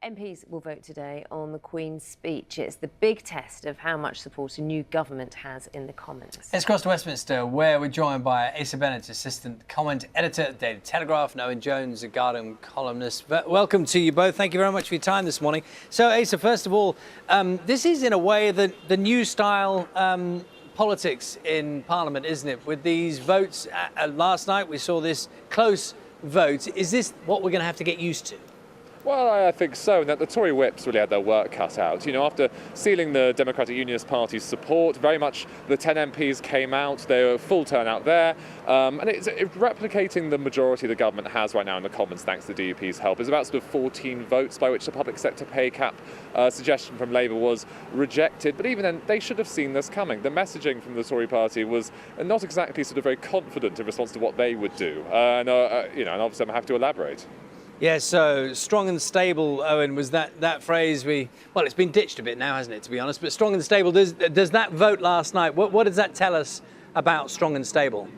MPs will vote today on the Queen's speech. It's the big test of how much support a new government has in the Commons. Let's cross to Westminster, where we're joined by Asa Bennett, Assistant Comment Editor at the Daily Telegraph, and Owen Jones, a Guardian columnist. Welcome to you both. Thank you very much for your time this morning. So, Asa, first of all, this is in a way the new style politics in Parliament, isn't it? With these votes, last night we saw this close vote. Is this what we're going to have to get used to? Well, I think so, and that the Tory whips really had their work cut out. You know, after sealing the Democratic Unionist Party's support, very much the 10 MPs came out, they were full turnout there, and it's replicating the majority the government has right now in the Commons, thanks to the DUP's help. It's about sort of 14 votes by which the public sector pay cap suggestion from Labour was rejected, but even then, they should have seen this coming. The messaging from the Tory party was not exactly sort of very confident in response to what they would do, and obviously I'm happy to elaborate. Yeah, so strong and stable, Owen, was that phrase well, it's been ditched a bit now, hasn't it, to be honest, but strong and stable, does that vote last night, what does that tell us about strong and stable?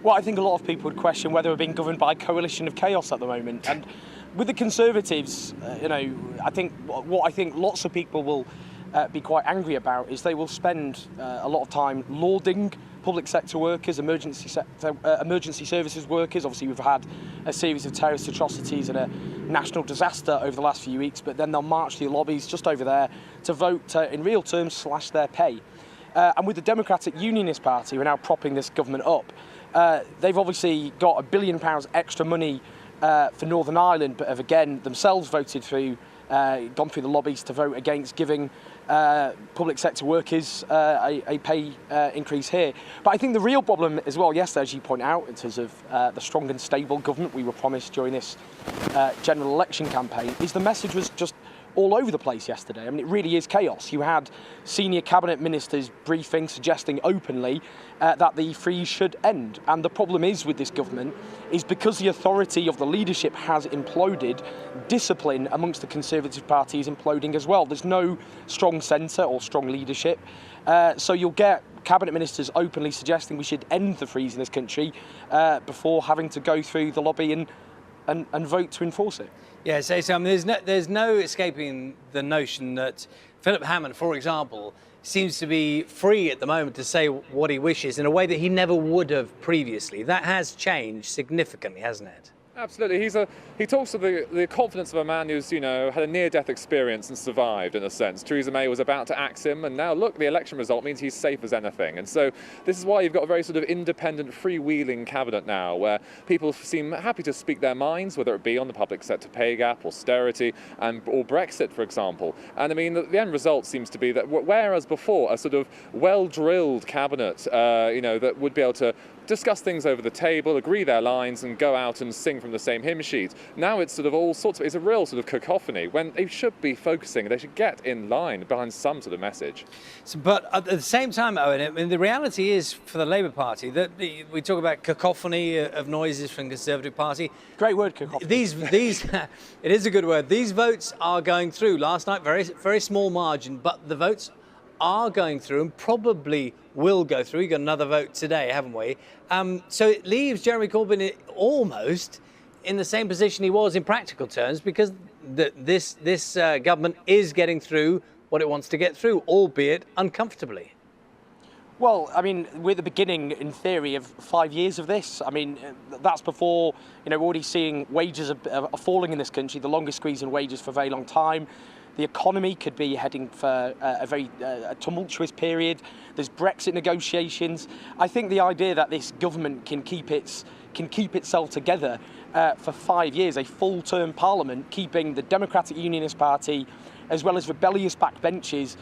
Well, I think a lot of people would question whether we're being governed by a coalition of chaos at the moment. And with the Conservatives, I think lots of people will be quite angry about is they will spend a lot of time lauding public sector workers, emergency services workers. Obviously, we've had a series of terrorist atrocities and a national disaster over the last few weeks, but then they'll march to the lobbies just over there to vote to, in real terms, slash their pay. And with the Democratic Unionist Party, who are now propping this government up, they've obviously got £1 billion extra money for Northern Ireland, but have again themselves gone through the lobbies to vote against giving public sector workers a pay increase here. But I think the real problem as well, yesterday, as you point out, in terms of the strong and stable government we were promised during this general election campaign, is the message was just all over the place yesterday. I mean, it really is chaos. You had senior cabinet ministers briefing, suggesting openly that the freeze should end. And the problem is with this government is because the authority of the leadership has imploded, discipline amongst the Conservative Party is imploding as well. There's no strong centre or strong leadership. So you'll get cabinet ministers openly suggesting we should end the freeze in this country before having to go through the lobby and vote to enforce it. Yeah, so I mean, there's no escaping the notion that Philip Hammond, for example, seems to be free at the moment to say what he wishes in a way that he never would have previously. That has changed significantly, hasn't it? Absolutely. He talks of the confidence of a man who's, had a near-death experience and survived, in a sense. Theresa May was about to axe him, and now, look, the election result means he's safe as anything. And so this is why you've got a very sort of independent, freewheeling cabinet now, where people seem happy to speak their minds, whether it be on the public sector pay gap, austerity, or Brexit, for example. And, I mean, the end result seems to be that whereas before a sort of well-drilled cabinet, that would be able to discuss things over the table, agree their lines, and go out and sing from the same hymn sheet. Now it's sort of all sorts of, it's a real sort of cacophony when they should be focusing, they should get in line behind some sort of message. But at the same time, Owen, I mean, the reality is for the Labour Party that we talk about cacophony of noises from the Conservative Party. Great word, cacophony. These it is a good word. These votes are going through. Last night, very small margin, but the votes are going through and probably will go through. We've got another vote today, haven't we? So it leaves Jeremy Corbyn almost in the same position he was in practical terms, because this government is getting through what it wants to get through, albeit uncomfortably. Well, I mean, we're at the beginning, in theory, of 5 years of this. I mean, that's before, we're already seeing wages are falling in this country, the longest squeeze in wages for a very long time. The economy could be heading for a very tumultuous period. There's Brexit negotiations. I think the idea that this government can keep itself together for 5 years, a full-term parliament, keeping the Democratic Unionist Party as well as rebellious backbenches,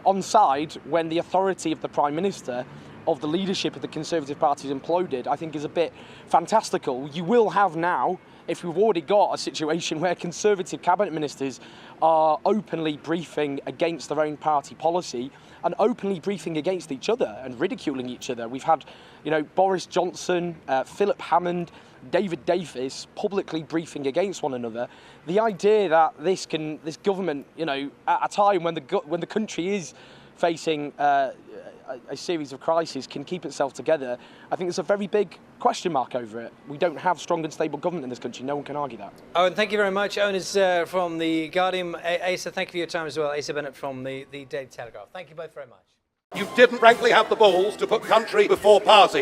on side when the authority of the Prime Minister, of the leadership of the Conservative Party is imploded, I think is a bit fantastical. You will have now, if we've already got a situation where Conservative cabinet ministers are openly briefing against their own party policy and openly briefing against each other and ridiculing each other. We've had, Boris Johnson, Philip Hammond, David Davis publicly briefing against one another. The idea that this government, at a time when the country is facing a series of crises can keep itself together, I think there's a very big question mark over it. We don't have strong and stable government in this country. No one can argue that. Owen, thank you very much. Owen is from The Guardian. Asa, thank you for your time as well. Asa Bennett from the Daily Telegraph. Thank you both very much. You didn't frankly have the balls to put country before party.